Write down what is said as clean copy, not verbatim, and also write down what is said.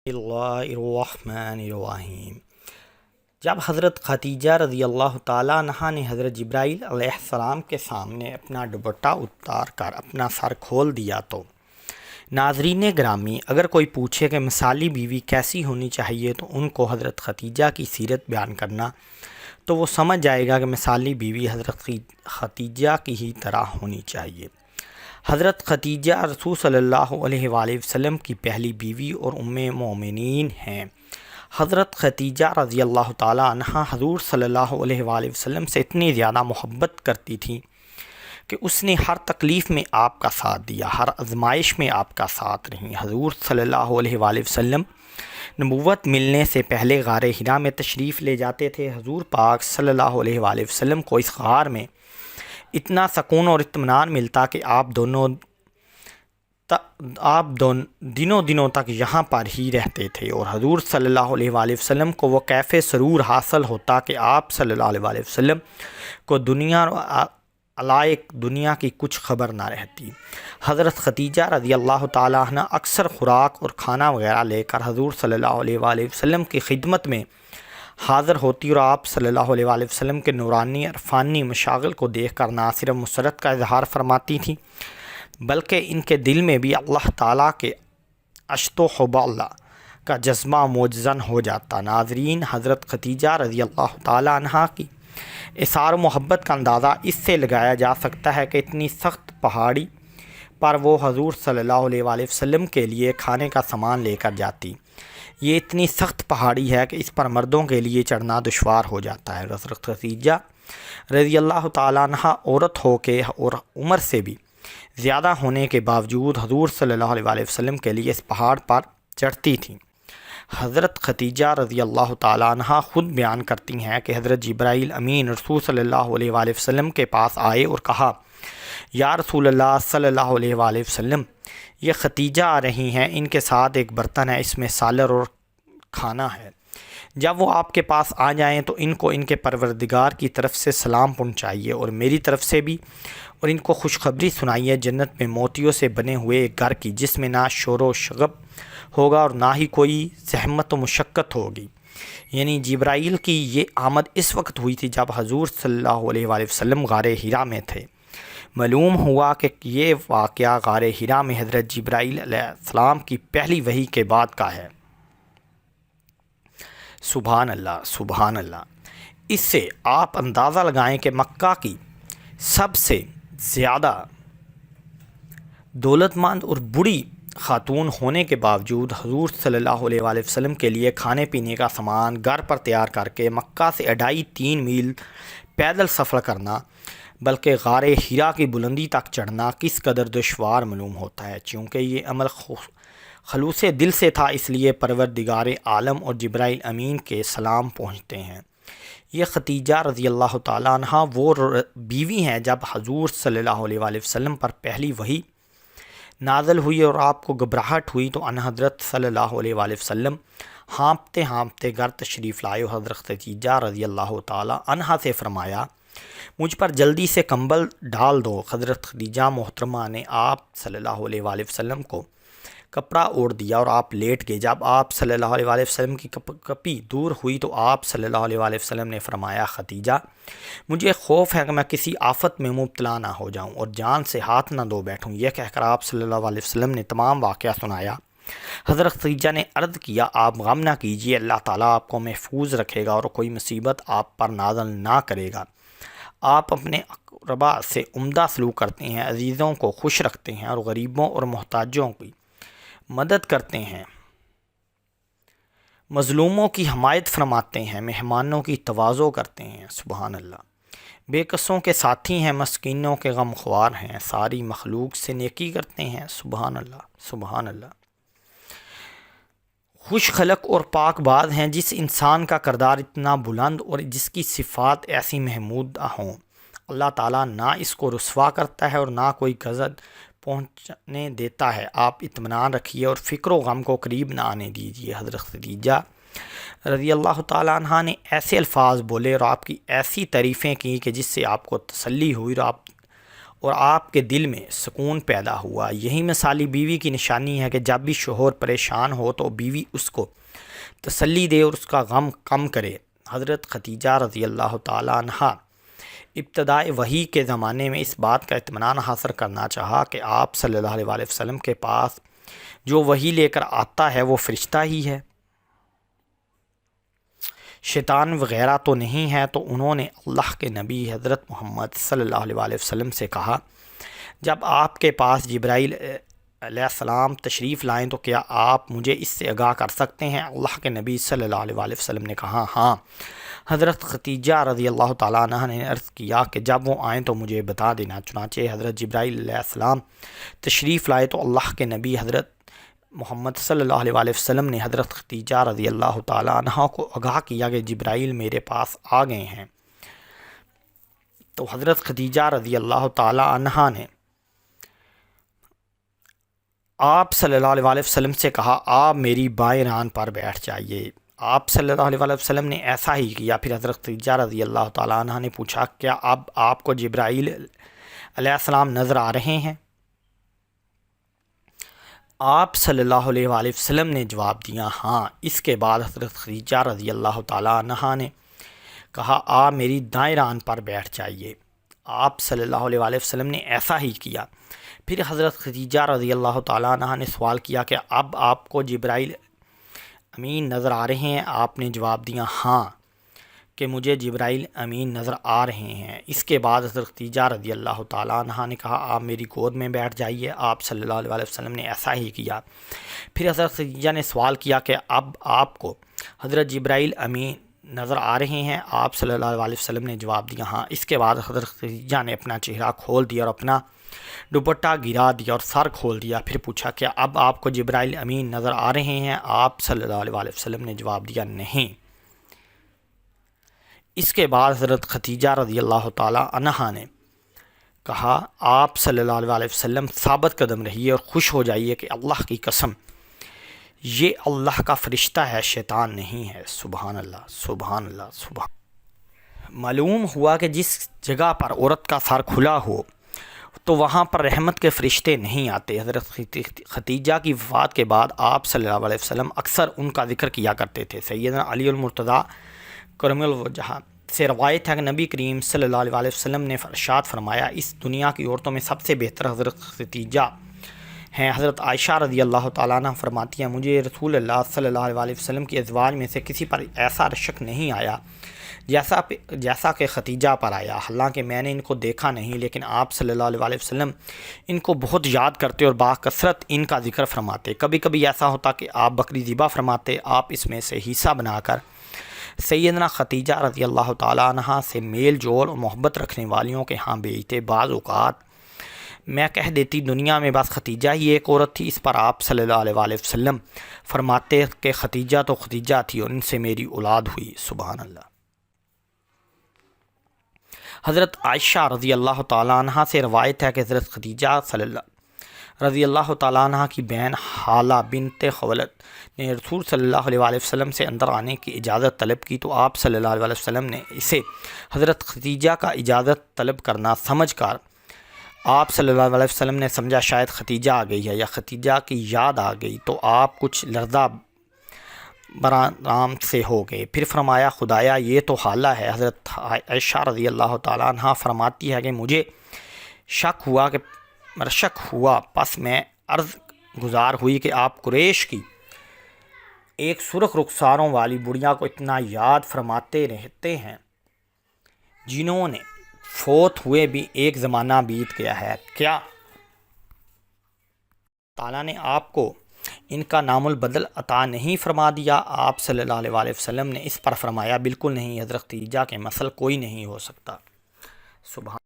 اللہ الرحمن الرحیم۔ جب حضرت خدیجہ رضی اللہ تعالیٰ عنہا نے حضرت جبرائیل علیہ السلام کے سامنے اپنا دوپٹہ اتار کر اپنا سر کھول دیا تو ناظرین گرامی، اگر کوئی پوچھے کہ مثالی بیوی کیسی ہونی چاہیے تو ان کو حضرت خدیجہ کی سیرت بیان کرنا تو وہ سمجھ جائے گا کہ مثالی بیوی حضرت خدیجہ کی ہی طرح ہونی چاہیے۔ حضرت خدیجہ رسول صلی اللہ علیہ وآلہ وسلم کی پہلی بیوی اور ام مومنین ہیں۔ حضرت خدیجہ رضی اللہ تعالیٰ عنہ حضور صلی اللہ علیہ وآلہ وسلم سے اتنی زیادہ محبت کرتی تھیں کہ اس نے ہر تکلیف میں آپ کا ساتھ دیا، ہر آزمائش میں آپ کا ساتھ رہیں۔ حضور صلی اللہ علیہ وآلہ وسلم نبوت ملنے سے پہلے غار حرا میں تشریف لے جاتے تھے۔ حضور پاک صلی اللہ علیہ وآلہ وسلم کو اس غار میں اتنا سکون اور اطمینان ملتا کہ آپ دنوں تک یہاں پر ہی رہتے تھے، اور حضور صلی اللہ علیہ وآلہ وسلم کو وہ کیف سرور حاصل ہوتا کہ آپ صلی اللہ علیہ وآلہ وسلم کو دنیا اور علائق دنیا کی کچھ خبر نہ رہتی۔ حضرت خدیجہ رضی اللہ تعالیٰ عنہ اکثر خوراک اور کھانا وغیرہ لے کر حضور صلی اللہ علیہ وآلہ وسلم کی خدمت میں حاضر ہوتی، اور آپ صلی اللہ علیہ وآلہ وسلم کے نورانی عرفانی مشاغل کو دیکھ کر نہ صرف مسرت کا اظہار فرماتی تھیں بلکہ ان کے دل میں بھی اللہ تعالیٰ کے عشق و حب اللہ کا جذبہ موجزن ہو جاتا۔ ناظرین، حضرت خدیجہ رضی اللہ تعالیٰ عنہ کی اثار و محبت کا اندازہ اس سے لگایا جا سکتا ہے کہ اتنی سخت پہاڑی پر وہ حضور صلی اللہ علیہ وآلہ وسلم کے لیے کھانے کا سامان لے کر جاتی۔ یہ اتنی سخت پہاڑی ہے کہ اس پر مردوں کے لیے چڑھنا دشوار ہو جاتا ہے۔ حضرت خدیجہ رضی اللہ تعالیٰ عنہ عورت ہو کے اور عمر سے بھی زیادہ ہونے کے باوجود حضور صلی اللہ علیہ وآلہ وسلم کے لیے اس پہاڑ پر چڑھتی تھیں۔ حضرت خدیجہ رضی اللہ تعالیٰ عنہ خود بیان کرتی ہیں کہ حضرت جبرائیل امین رسول صلی اللہ علیہ وآلہ وسلم کے پاس آئے اور کہا، یا رسول اللہ صلی اللہ علیہ وآلہ وسلم، یہ خدیجہ آ رہی ہیں، ان کے ساتھ ایک برتن ہے، اس میں سالر اور کھانا ہے۔ جب وہ آپ کے پاس آ جائیں تو ان کو ان کے پروردگار کی طرف سے سلام پہنچائیے اور میری طرف سے بھی، اور ان کو خوشخبری سنائیے جنت میں موتیوں سے بنے ہوئے ایک گھر کی، جس میں نہ شور و شغب ہوگا اور نہ ہی کوئی زحمت و مشقت ہوگی۔ یعنی جبرائیل کی یہ آمد اس وقت ہوئی تھی جب حضور صلی اللہ علیہ وآلہ وسلم غار حرا میں تھے۔ معلوم ہوا کہ یہ واقعہ غار حرا میں حضرت جبرائیل علیہ السلام کی پہلی وحی کے بعد کا ہے۔ سبحان اللہ، سبحان اللہ۔ اس سے آپ اندازہ لگائیں کہ مکہ کی سب سے زیادہ دولت مند اور بڑی خاتون ہونے کے باوجود حضور صلی اللہ علیہ وآلہ وسلم کے لیے کھانے پینے کا سامان گھر پر تیار کر کے مکہ سے 2.5-3 میل پیدل سفر کرنا بلکہ غار حرا کی بلندی تک چڑھنا کس قدر دشوار معلوم ہوتا ہے۔ چونکہ یہ عمل خلوص دل سے تھا، اس لیے پروردگار عالم اور جبرائیل امین کے سلام پہنچتے ہیں۔ یہ خدیجہ رضی اللہ تعالیٰ عنہ وہ بیوی ہیں جب حضور صلی اللہ علیہ وآلہ وسلم پر پہلی وحی نازل ہوئی اور آپ کو گھبراہٹ ہوئی تو ان حضرت صلی اللہ علیہ وآلہ وسلم ہانپتے ہانپتے گھر تشریف لائے۔ حضرت خدیجہ رضی اللہ تعالیٰ عنہ سے فرمایا، مجھ پر جلدی سے کمبل ڈال دو۔ حضرت خدیجہ محترمہ نے آپ صلی اللہ علیہ وآلہ وسلم کو کپڑا اوڑھ دیا اور آپ لیٹ گئے۔ جب آپ صلی اللہ علیہ وآلہ وسلم کی کپی دور ہوئی تو آپ صلی اللہ علیہ وآلہ وسلم نے فرمایا، خدیجہ، مجھے خوف ہے کہ میں کسی آفت میں مبتلا نہ ہو جاؤں اور جان سے ہاتھ نہ دھو بیٹھوں۔ یہ کہہ کر آپ صلی اللہ علیہ وسلم نے تمام واقعہ سنایا۔ حضرت خدیجہ نے عرض کیا، آپ غم نہ کیجیے، اللہ تعالیٰ آپ کو محفوظ رکھے گا اور کوئی مصیبت آپ پر نازل نہ کرے گا۔ آپ اپنے اقربا سے عمدہ سلوک کرتے ہیں، عزیزوں کو خوش رکھتے ہیں اور غریبوں اور محتاجوں کی مدد کرتے ہیں، مظلوموں کی حمایت فرماتے ہیں، مہمانوں کی تواضع کرتے ہیں۔ سبحان اللہ۔ بے کسوں کے ساتھی ہیں، مسکینوں کے غم خوار ہیں، ساری مخلوق سے نیکی کرتے ہیں۔ سبحان اللہ، سبحان اللہ۔ خوش خلق اور پاک باز ہیں، جس انسان کا کردار اتنا بلند اور جس کی صفات ایسی محمودہ ہوں، اللہ تعالیٰ نہ اس کو رسوا کرتا ہے اور نہ کوئی غضب پہنچنے دیتا ہے۔ آپ اطمینان رکھیے اور فکر و غم کو قریب نہ آنے دیجیے۔ حضرت خدیجہ رضی اللہ تعالیٰ عنہ نے ایسے الفاظ بولے اور آپ کی ایسی تعریفیں کی کہ جس سے آپ کو تسلی ہوئی اور آپ کے دل میں سکون پیدا ہوا۔ یہی مثالی بیوی کی نشانی ہے کہ جب بھی شوہر پریشان ہو تو بیوی اس کو تسلی دے اور اس کا غم کم کرے۔ حضرت خدیجہ رضی اللہ تعالیٰ عنہ ابتدائے وحی کے زمانے میں اس بات کا اطمینان حاصل کرنا چاہا کہ آپ صلی اللہ علیہ وسلم کے پاس جو وحی لے کر آتا ہے وہ فرشتہ ہی ہے، شیطان وغیرہ تو نہیں ہے۔ تو انہوں نے اللہ کے نبی حضرت محمد صلی اللہ علیہ وسلم سے کہا، جب آپ کے پاس جبرائیل علیہ السلام تشریف لائیں تو کیا آپ مجھے اس سے آگاہ کر سکتے ہیں؟ اللہ کے نبی صلی اللہ علیہ وسلم نے کہا، ہاں۔ حضرت خدیجہ رضی اللہ تعالیٰ عنہ نے عرض کیا کہ جب وہ آئیں تو مجھے بتا دینا۔ چنانچہ حضرت جبرائیل علیہ السلام تشریف لائے تو اللہ کے نبی حضرت محمد صلی اللہ علیہ وسلم نے حضرت خدیجہ رضی اللہ تعالیٰ عنہ کو آگاہ کیا کہ جبرائیل میرے پاس آ گئے ہیں۔ تو حضرت خدیجہ رضی اللہ تعالیٰ عنہ نے آپ صلی اللہ علیہ وسلم سے کہا، آپ میری بائیں ران پر بیٹھ جائیے۔ آپ صلی اللہ علیہ وسلم نے ایسا ہی کیا۔ پھر حضرت خدیجہ رضی اللہ تعالیٰ عنہ نے پوچھا، کیا اب آپ کو جبرائیل علیہ السلام نظر آ رہے ہیں؟ آپ صلی اللہ علیہ وسلم نے جواب دیا، ہاں۔ اس کے بعد حضرت خدیجہ رضی اللہ تعالیٰ عنہ نے کہا، آپ میری دائیں ران پر بیٹھ جائیے۔ آپ صلی اللہ علیہ وسلم نے ایسا ہی کیا۔ پھر حضرت خدیجہ رضی اللہ تعالیٰ عنہ نے سوال کیا کہ اب آپ کو جبرائیل امین نظر آ رہے ہیں؟ آپ نے جواب دیا، ہاں، کہ مجھے جبرائیل امین نظر آ رہے ہیں۔ اس کے بعد حضرت خدیجہ رضی اللہ تعالیٰ عنہ نے کہا، آپ میری گود میں بیٹھ جائیے۔ آپ صلی اللہ علیہ وسلم نے ایسا ہی کیا۔ پھر حضرت خدیجہ نے سوال کیا کہ اب آپ کو حضرت جبرائیل امین نظر آ رہے ہیں؟ آپ صلی اللہ علیہ وسلم نے جواب دیا، ہاں۔ اس کے بعد حضرت خدیجہ نے اپنا چہرہ کھول دیا اور اپنا دوپٹہ گرا دیا اور سر کھول دیا۔ پھر پوچھا، کیا اب آپ کو جبرائیل امین نظر آ رہے ہیں؟ آپ صلی اللہ علیہ وسلم نے جواب دیا، نہیں۔ اس کے بعد حضرت خدیجہ رضی اللہ تعالیٰ عنہ نے کہا، آپ صلی اللہ علیہ وسلم ثابت قدم رہیے اور خوش ہو جائیے کہ اللہ کی قسم یہ اللہ کا فرشتہ ہے، شیطان نہیں ہے۔ سبحان اللہ، سبحان اللہ، سبحان۔ معلوم ہوا کہ جس جگہ پر عورت کا سر کھلا ہو تو وہاں پر رحمت کے فرشتے نہیں آتے۔ حضرت خدیجہ کی وفات کے بعد آپ صلی اللہ علیہ وسلم اکثر ان کا ذکر کیا کرتے تھے۔ سیدنا علی المرتضیٰ کرم الوجہ سے روایت ہے کہ نبی کریم صلی اللہ علیہ وسلم نے ارشاد فرمایا، اس دنیا کی عورتوں میں سب سے بہتر حضرت خدیجہ ہیں۔ حضرت عائشہ رضی اللہ تعالیٰ عنہ فرماتی ہیں، مجھے رسول اللہ صلی اللہ علیہ وسلم کی ازواج میں سے کسی پر ایسا شک نہیں آیا جیسا کہ خدیجہ پر آیا۔ حالانکہ میں نے ان کو دیکھا نہیں، لیکن آپ صلی اللہ علیہ وسلم ان کو بہت یاد کرتے اور باکثرت ان کا ذکر فرماتے۔ کبھی کبھی ایسا ہوتا کہ آپ بکری ذبح فرماتے، آپ اس میں سے حصہ بنا کر سیدنا خدیجہ رضی اللہ تعالیٰ عنہ سے میل جول اور محبت رکھنے والیوں کے ہاں بیچتے۔ بعض اوقات میں کہہ دیتی دنیا میں بس خدیجہ ہی ایک عورت تھی۔ اس پر آپ صلی اللہ علیہ وسلم فرماتے کہ خدیجہ تو خدیجہ تھی اور ان سے میری اولاد ہوئی۔ سبحان اللہ۔ حضرت عائشہ رضی اللہ تعالیٰ عنہ سے روایت ہے کہ حضرت خدیجہ رضی اللہ تعالیٰ عنہ کی بہن حالہ بنت خویلد نے رسول صلی اللہ علیہ وسلم سے اندر آنے کی اجازت طلب کی تو آپ صلی اللہ علیہ وسلم نے اسے حضرت خدیجہ کا اجازت طلب کرنا سمجھ کر آپ صلی اللہ علیہ وسلم نے سمجھا شاید خدیجہ آ گئی ہے یا خدیجہ کی یاد آ گئی، تو آپ کچھ لرزہ برآرام سے ہو گئے۔ پھر فرمایا، خدایا یہ تو حالہ ہے۔ حضرت عائشہ رضی اللہ تعالیٰ عنہ فرماتی ہے کہ مجھے شک ہوا پس میں عرض گزار ہوئی کہ آپ قریش کی ایک سرخ رخساروں والی بڑھیا کو اتنا یاد فرماتے رہتے ہیں جنہوں نے فوت ہوئے بھی ایک زمانہ بیت گیا ہے، کیا تعالیٰ نے آپ کو ان کا نام البدل عطا نہیں فرما دیا؟ آپ صلی اللہ علیہ وسلم نے اس پر فرمایا، بالکل نہیں، حضرت خدیجہ کے مثل کوئی نہیں ہو سکتا۔ سبحان